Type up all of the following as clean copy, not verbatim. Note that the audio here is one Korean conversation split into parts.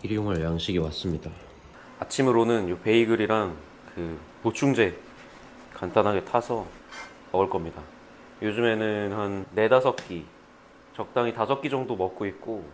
일용할 양식이 왔습니다. 아침으로는 요 베이글이랑 그 보충제 간단하게 타서 먹을 겁니다. 요즘에는 한 4-5끼, 적당히 5끼 정도 먹고 있고,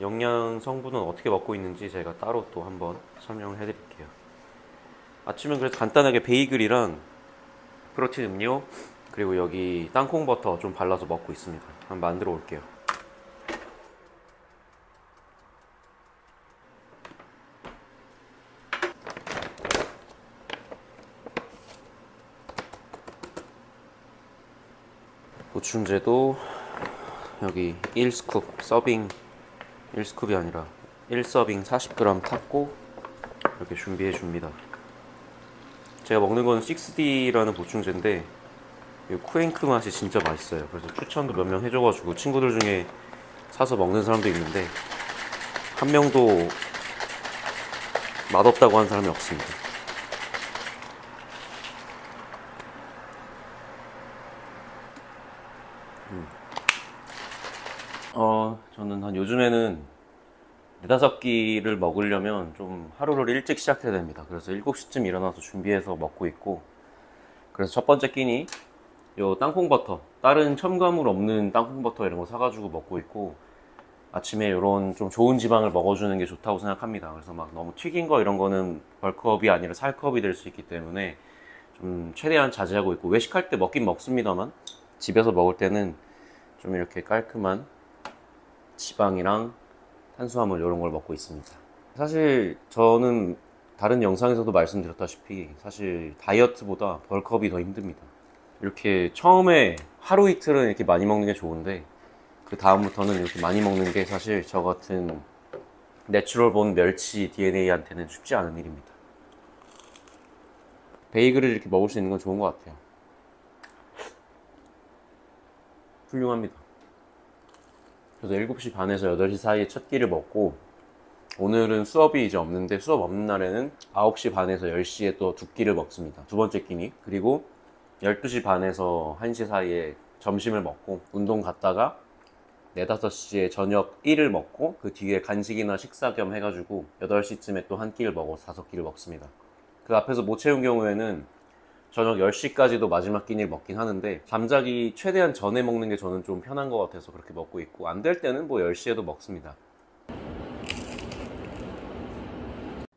영양 성분은 어떻게 먹고 있는지 제가 따로 또 한번 설명을 해드릴게요. 아침은 그래서 간단하게 베이글이랑 프로틴 음료, 그리고 여기 땅콩 버터 좀 발라서 먹고 있습니다. 한번 만들어 올게요. 보충제도 여기 1스쿱 서빙, 1스쿱이 아니라 1서빙 40g 탔고 이렇게 준비해 줍니다. 제가 먹는 건 6D라는 보충제인데 이 쿠앤크 맛이 진짜 맛있어요. 그래서 추천도 몇 명 해줘가지고 친구들 중에 사서 먹는 사람도 있는데 한 명도 맛없다고 한 사람이 없습니다. 저는 한 요즘에는 4-5끼를 먹으려면 좀 하루를 일찍 시작해야 됩니다. 그래서 7시쯤 일어나서 준비해서 먹고 있고, 그래서 첫 번째 끼니 요 땅콩버터, 다른 첨가물 없는 땅콩버터 이런 거 사가지고 먹고 있고, 아침에 이런 좀 좋은 지방을 먹어주는 게 좋다고 생각합니다. 그래서 막 너무 튀긴 거 이런 거는 벌크업이 아니라 살크업이 될 수 있기 때문에 좀 최대한 자제하고 있고, 외식할 때 먹긴 먹습니다만 집에서 먹을 때는 좀 이렇게 깔끔한 지방이랑 탄수화물 이런 걸 먹고 있습니다. 사실 저는 다른 영상에서도 말씀드렸다시피 사실 다이어트보다 벌크업이 더 힘듭니다. 이렇게 처음에 하루 이틀은 이렇게 많이 먹는 게 좋은데 그 다음부터는 이렇게 많이 먹는 게 사실 저 같은 내추럴본 멸치 DNA한테는 쉽지 않은 일입니다. 베이글을 이렇게 먹을 수 있는 건 좋은 것 같아요. 훌륭합니다. 그래서 7시 반에서 8시 사이에 첫 끼를 먹고, 오늘은 수업이 이제 없는데 수업 없는 날에는 9시 반에서 10시에 또 2끼를 먹습니다. 두 번째 끼니. 그리고 12시 반에서 1시 사이에 점심을 먹고 운동 갔다가 4-5시에 저녁 1을 먹고 그 뒤에 간식이나 식사 겸 해가지고 8시쯤에 또 한 끼를 먹어서 5끼를 먹습니다. 그 앞에서 못 채운 경우에는 저녁 10시까지도 마지막 끼니를 먹긴 하는데, 잠자기 최대한 전에 먹는 게 저는 좀 편한 것 같아서 그렇게 먹고 있고, 안 될 때는 뭐 10시에도 먹습니다.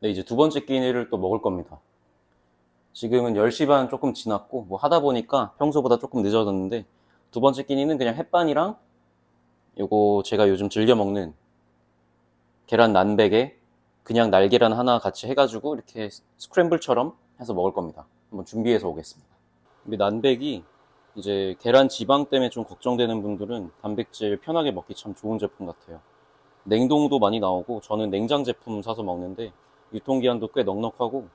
네, 이제 두 번째 끼니를 또 먹을 겁니다. 지금은 10시 반 조금 지났고 뭐 하다 보니까 평소보다 조금 늦어졌는데, 두 번째 끼니는 그냥 햇반이랑 요거 제가 요즘 즐겨 먹는 계란 난백에 그냥 날계란 하나 같이 해가지고 이렇게 스크램블처럼 해서 먹을 겁니다. 한번 준비해서 오겠습니다. 이 난백이 이제 계란 지방 때문에 좀 걱정되는 분들은 단백질 편하게 먹기 참 좋은 제품 같아요. 냉동도 많이 나오고 저는 냉장 제품 사서 먹는데 유통기한도 꽤 넉넉하고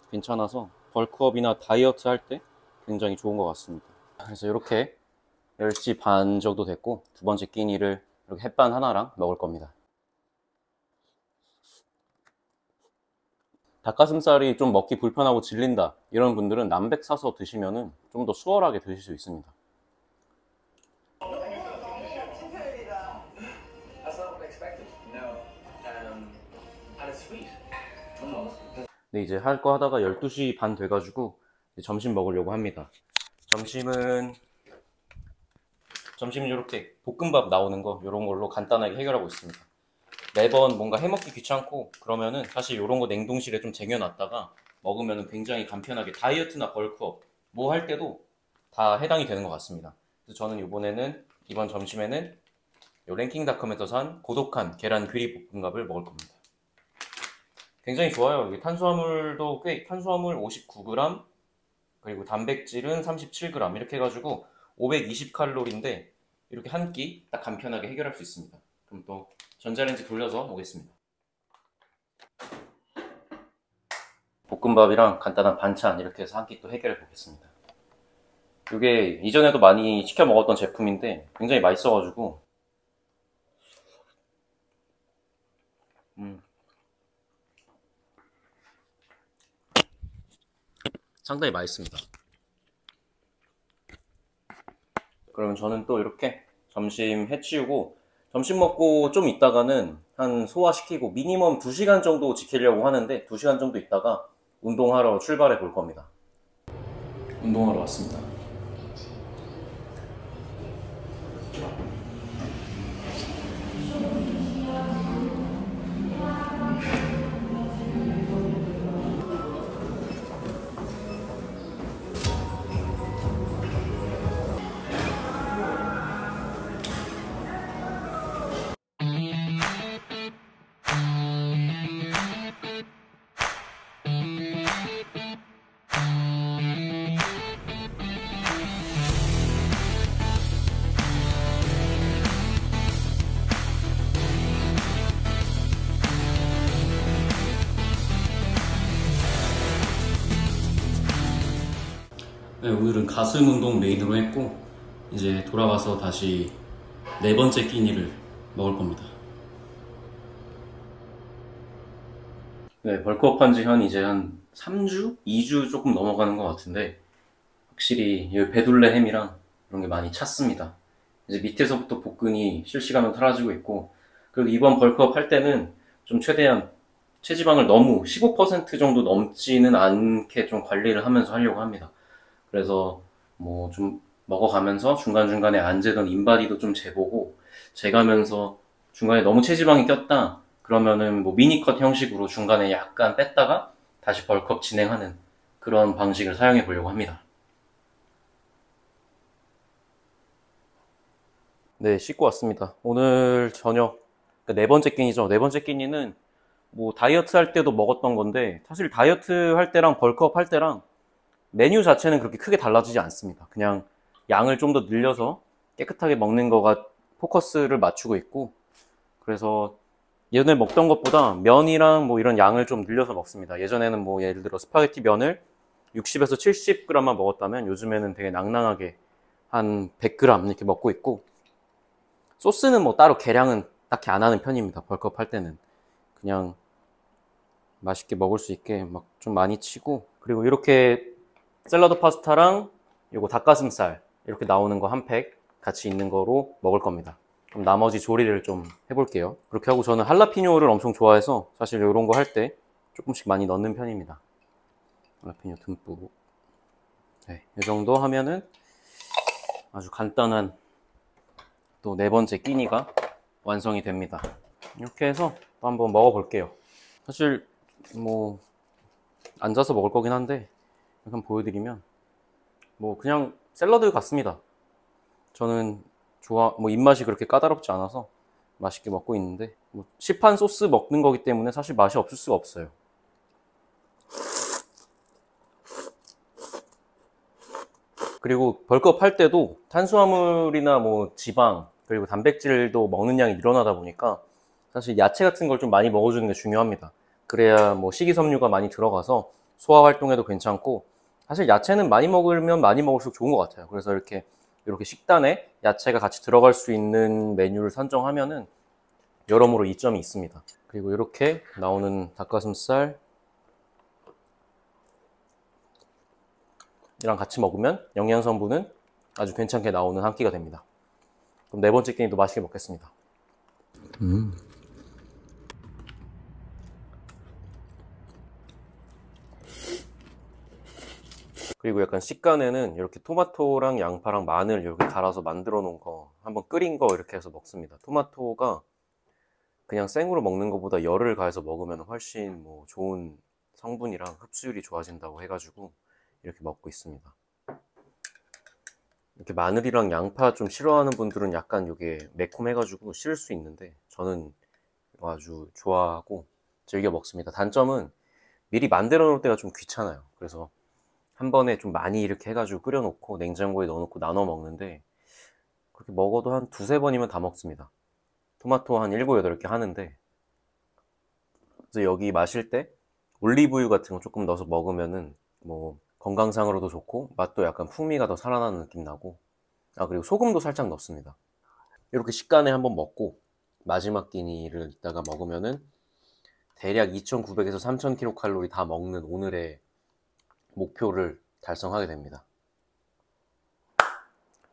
괜찮아서 벌크업이나 다이어트 할 때 굉장히 좋은 것 같습니다. 그래서 이렇게 10시 반 정도 됐고 두 번째 끼니를 이렇게 햇반 하나랑 먹을 겁니다. 닭가슴살이 좀 먹기 불편하고 질린다 이런 분들은 남백 사서 드시면 좀 더 수월하게 드실 수 있습니다. 네, 이제 할 거 하다가 12시 반 돼가지고 점심 먹으려고 합니다. 점심은 이렇게 볶음밥 나오는 거 이런 걸로 간단하게 해결하고 있습니다. 매번 뭔가 해먹기 귀찮고 그러면은 사실 이런 거 냉동실에 좀 쟁여놨다가 먹으면은 굉장히 간편하게 다이어트나 벌크업 뭐 할 때도 다 해당이 되는 것 같습니다. 그래서 저는 이번 점심에는 요 랭킹닷컴에서 산 고독한 계란 귀리 볶음밥을 먹을 겁니다. 굉장히 좋아요. 이게 탄수화물도 탄수화물 59g, 그리고 단백질은 37g 이렇게 해가지고 520칼로리인데 이렇게 한 끼 딱 간편하게 해결할 수 있습니다. 그럼 또 전자레인지 돌려서 오겠습니다. 볶음밥이랑 간단한 반찬 이렇게 해서 한 끼 또 해결해 보겠습니다. 이게 이전에도 많이 시켜 먹었던 제품인데 굉장히 맛있어가지고 상당히 맛있습니다. 그러면 저는 또 이렇게 점심 해치우고 점심 먹고 좀 있다가는 한 소화시키고 미니멈 2시간 정도 지키려고 하는데 2시간 정도 있다가 운동하러 출발해 볼 겁니다. 운동하러 왔습니다. 네, 오늘은 가슴 운동 메인으로 했고 이제 돌아가서 다시 4번째 끼니를 먹을 겁니다. 네, 벌크업 한 지 이제 한 3주? 2주 조금 넘어가는 것 같은데 확실히 이 배둘레 햄이랑 이런 게 많이 찼습니다. 이제 밑에서부터 복근이 실시간으로 사라지고 있고, 그리고 이번 벌크업 할 때는 좀 최대한 체지방을 너무 15% 정도 넘지는 않게 좀 관리를 하면서 하려고 합니다. 그래서 뭐 좀 먹어가면서 중간중간에 안 재던 인바디도 좀 재보고, 재가면서 중간에 너무 체지방이 꼈다 그러면은 뭐 미니컷 형식으로 중간에 약간 뺐다가 다시 벌크업 진행하는 그런 방식을 사용해 보려고 합니다. 네, 씻고 왔습니다. 오늘 저녁, 그러니까 4번째 끼니죠. 4번째 끼니는 뭐 다이어트 할 때도 먹었던 건데, 사실 다이어트 할 때랑 벌크업 할 때랑 메뉴 자체는 그렇게 크게 달라지지 않습니다. 그냥 양을 좀 더 늘려서 깨끗하게 먹는 거가 포커스를 맞추고 있고, 그래서 예전에 먹던 것보다 면이랑 뭐 이런 양을 좀 늘려서 먹습니다. 예전에는 뭐 예를 들어 스파게티 면을 60에서 70g만 먹었다면 요즘에는 되게 낭낭하게 한 100g 이렇게 먹고 있고, 소스는 뭐 따로 계량은 딱히 안 하는 편입니다. 벌크업 할 때는 그냥 맛있게 먹을 수 있게 막 좀 많이 치고, 그리고 이렇게 샐러드 파스타랑 요거 닭가슴살 이렇게 나오는 거 한 팩 같이 있는 거로 먹을 겁니다. 그럼 나머지 조리를 좀 해볼게요. 그렇게 하고 저는 할라피뇨를 엄청 좋아해서 사실 이런 거 할 때 조금씩 많이 넣는 편입니다. 할라피뇨 듬뿍. 네, 이 정도 하면은 아주 간단한 또 4번째 끼니가 완성이 됩니다. 이렇게 해서 또 한번 먹어볼게요. 사실 뭐 앉아서 먹을 거긴 한데 한번 보여드리면 뭐 그냥 샐러드 같습니다. 저는 뭐 입맛이 그렇게 까다롭지 않아서 맛있게 먹고 있는데, 뭐 시판 소스 먹는 거기 때문에 사실 맛이 없을 수가 없어요. 그리고 벌크업 할 때도 탄수화물이나 뭐 지방 그리고 단백질도 먹는 양이 늘어나다 보니까 사실 야채 같은 걸 좀 많이 먹어주는 게 중요합니다. 그래야 뭐 식이섬유가 많이 들어가서 소화 활동에도 괜찮고, 사실 야채는 많이 먹으면 많이 먹을수록 좋은 것 같아요. 그래서 이렇게 식단에 야채가 같이 들어갈 수 있는 메뉴를 선정하면은 여러모로 이점이 있습니다. 그리고 이렇게 나오는 닭가슴살 이랑 같이 먹으면 영양성분은 아주 괜찮게 나오는 한 끼가 됩니다. 그럼 4번째 끼니도 맛있게 먹겠습니다. 그리고 약간 식간에는 이렇게 토마토랑 양파랑 마늘 이렇게 갈아서 만들어 놓은 거 한번 끓인 거 이렇게 해서 먹습니다. 토마토가 그냥 생으로 먹는 것보다 열을 가해서 먹으면 훨씬 뭐 좋은 성분이랑 흡수율이 좋아진다고 해가지고 이렇게 먹고 있습니다. 이렇게 마늘이랑 양파 좀 싫어하는 분들은 약간 이게 매콤해가지고 싫을 수 있는데 저는 아주 좋아하고 즐겨 먹습니다. 단점은 미리 만들어 놓을 때가 좀 귀찮아요. 그래서 한 번에 좀 많이 이렇게 해가지고 끓여놓고 냉장고에 넣어놓고 나눠 먹는데, 그렇게 먹어도 한 2~3번이면 다 먹습니다. 토마토 한 7~8개 하는데, 그래서 여기 마실 때 올리브유 같은 거 조금 넣어서 먹으면은 뭐 건강상으로도 좋고 맛도 약간 풍미가 더 살아나는 느낌 나고, 그리고 소금도 살짝 넣습니다. 이렇게 식간에 한번 먹고 마지막 끼니를 이따가 먹으면은 대략 2,900에서 3,000kcal 다 먹는 오늘의 목표를 달성하게 됩니다.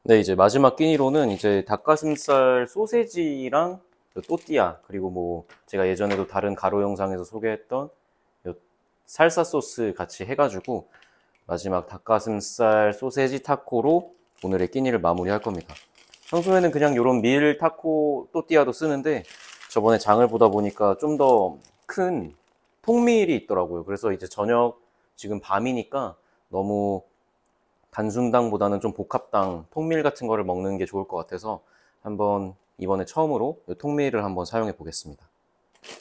네, 이제 마지막 끼니로는 이제 닭가슴살 소세지랑 또띠아, 그리고 뭐 제가 예전에도 다른 가로 영상에서 소개했던 요 살사 소스 같이 해가지고 마지막 닭가슴살 소세지 타코로 오늘의 끼니를 마무리할 겁니다. 평소에는 그냥 이런 밀 타코 또띠아도 쓰는데 저번에 장을 보다 보니까 좀 더 큰 통밀이 있더라고요. 그래서 이제 저녁, 지금 밤이니까 너무 단순당보다는 좀 복합당 통밀 같은 거를 먹는 게 좋을 것 같아서 한번 이번에 처음으로 이 통밀을 한번 사용해 보겠습니다.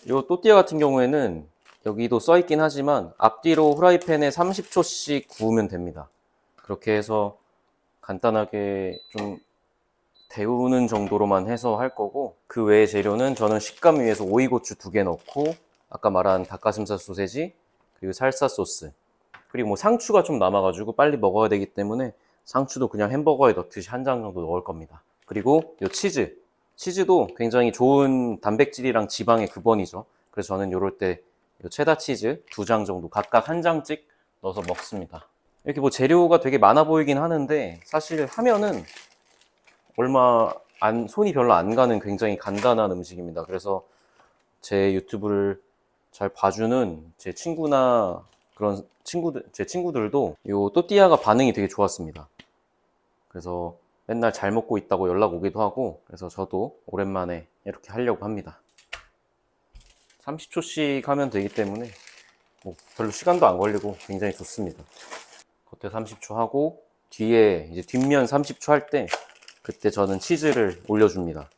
이 또띠아 같은 경우에는 여기도 써 있긴 하지만 앞뒤로 후라이팬에 30초씩 구우면 됩니다. 그렇게 해서 간단하게 좀 데우는 정도로만 해서 할 거고, 그 외의 재료는 저는 식감 위해서 오이고추 2개 넣고 아까 말한 닭가슴살 소세지, 그리고 살사 소스, 그리고 뭐 상추가 좀 남아가지고 빨리 먹어야 되기 때문에 상추도 그냥 햄버거에 넣듯이 한 장 정도 넣을 겁니다. 그리고 이 치즈도 굉장히 좋은 단백질이랑 지방의 근원이죠. 그래서 저는 이럴 때 체다 치즈 2장 정도 각각 한 장씩 넣어서 먹습니다. 이렇게 뭐 재료가 되게 많아 보이긴 하는데 사실 하면은 손이 별로 안 가는 굉장히 간단한 음식입니다. 그래서 제 유튜브를 잘 봐주는 제 친구나 제 친구들도 이 또띠아가 반응이 되게 좋았습니다. 그래서 맨날 잘 먹고 있다고 연락 오기도 하고, 그래서 저도 오랜만에 이렇게 하려고 합니다. 30초씩 하면 되기 때문에 뭐 별로 시간도 안 걸리고 굉장히 좋습니다. 겉에 30초 하고 뒤에 이제 뒷면 30초 할 때 그때 저는 치즈를 올려줍니다.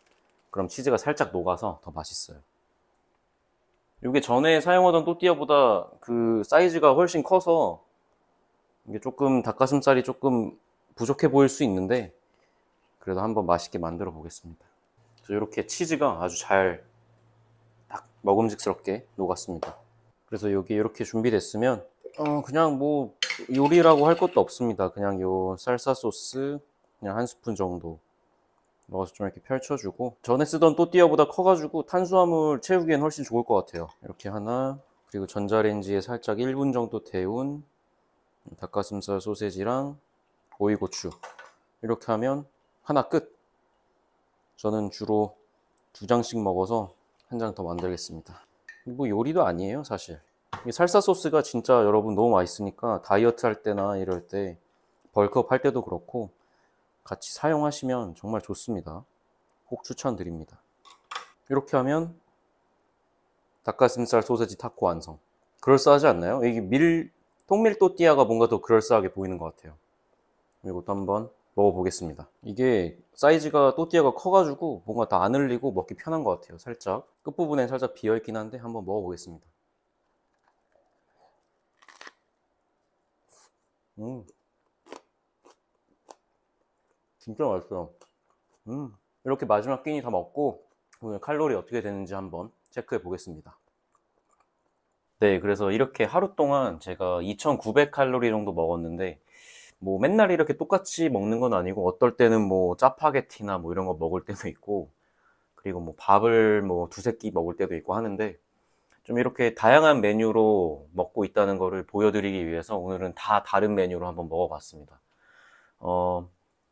그럼 치즈가 살짝 녹아서 더 맛있어요. 이게 전에 사용하던 또띠아보다 그 사이즈가 훨씬 커서 이게 조금 닭가슴살이 조금 부족해 보일 수 있는데 그래도 한번 맛있게 만들어 보겠습니다. 이렇게 치즈가 아주 잘 딱 먹음직스럽게 녹았습니다. 그래서 여기 이렇게 준비됐으면 그냥 뭐 요리라고 할 것도 없습니다. 그냥 요 살사 소스 그냥 한 스푼 정도 넣어서 좀 이렇게 펼쳐주고, 전에 쓰던 또띠아보다 커가지고 탄수화물 채우기엔 훨씬 좋을 것 같아요. 이렇게 하나, 그리고 전자레인지에 살짝 1분 정도 데운 닭가슴살 소세지랑 오이고추, 이렇게 하면 하나 끝. 저는 주로 2장씩 먹어서 한 장 더 만들겠습니다. 뭐 요리도 아니에요 사실. 이 살사 소스가 진짜 여러분 너무 맛있으니까 다이어트 할 때나 이럴 때, 벌크업 할 때도 그렇고 같이 사용하시면 정말 좋습니다. 꼭 추천드립니다. 이렇게 하면 닭가슴살 소세지 타코 완성. 그럴싸하지 않나요? 이게 통밀 또띠아가 뭔가 더 그럴싸하게 보이는 것 같아요. 이것도 한번 먹어보겠습니다. 이게 사이즈가 또띠아가 커가지고 뭔가 다 안 흘리고 먹기 편한 것 같아요. 살짝 끝부분에 살짝 비어있긴 한데 한번 먹어보겠습니다. 진짜 맛있어요. 이렇게 마지막 끼니 다 먹고 오늘 칼로리 어떻게 되는지 한번 체크해 보겠습니다. 네, 그래서 이렇게 하루 동안 제가 2,900칼로리 정도 먹었는데, 뭐 맨날 이렇게 똑같이 먹는 건 아니고 어떨 때는 뭐 짜파게티나 뭐 이런 거 먹을 때도 있고, 그리고 뭐 밥을 뭐 2~3끼 먹을 때도 있고 하는데, 좀 이렇게 다양한 메뉴로 먹고 있다는 거를 보여드리기 위해서 오늘은 다 다른 메뉴로 한번 먹어봤습니다.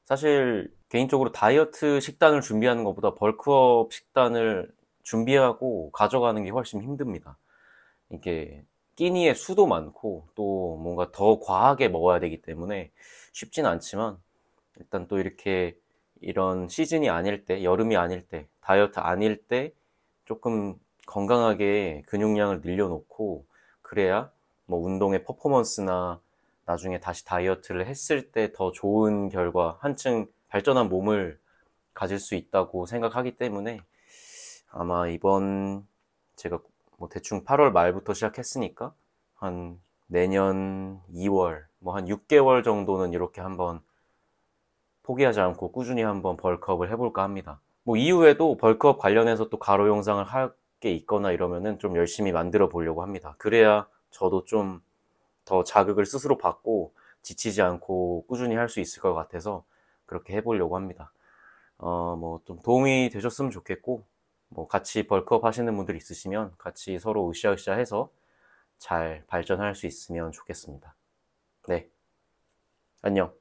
사실 개인적으로 다이어트 식단을 준비하는 것보다 벌크업 식단을 준비하고 가져가는 게 훨씬 힘듭니다. 이게 끼니의 수도 많고 또 뭔가 더 과하게 먹어야 되기 때문에 쉽진 않지만, 일단 또 이렇게 이런 시즌이 아닐 때, 여름이 아닐 때, 다이어트 아닐 때 조금 건강하게 근육량을 늘려놓고 그래야 뭐 운동의 퍼포먼스나 나중에 다시 다이어트를 했을 때 더 좋은 결과, 한층 발전한 몸을 가질 수 있다고 생각하기 때문에 아마 이번, 제가 뭐 대충 8월 말부터 시작했으니까 한 내년 2월, 뭐 한 6개월 정도는 이렇게 한번 포기하지 않고 꾸준히 한번 벌크업을 해볼까 합니다. 뭐 이후에도 벌크업 관련해서 또 가로 영상을 할 게 있거나 이러면은 좀 열심히 만들어 보려고 합니다. 그래야 저도 좀 더 자극을 스스로 받고 지치지 않고 꾸준히 할 수 있을 것 같아서 그렇게 해보려고 합니다. 뭐 좀 도움이 되셨으면 좋겠고, 뭐 같이 벌크업 하시는 분들 있으시면 같이 서로 으쌰으쌰 해서 잘 발전할 수 있으면 좋겠습니다. 네. 안녕.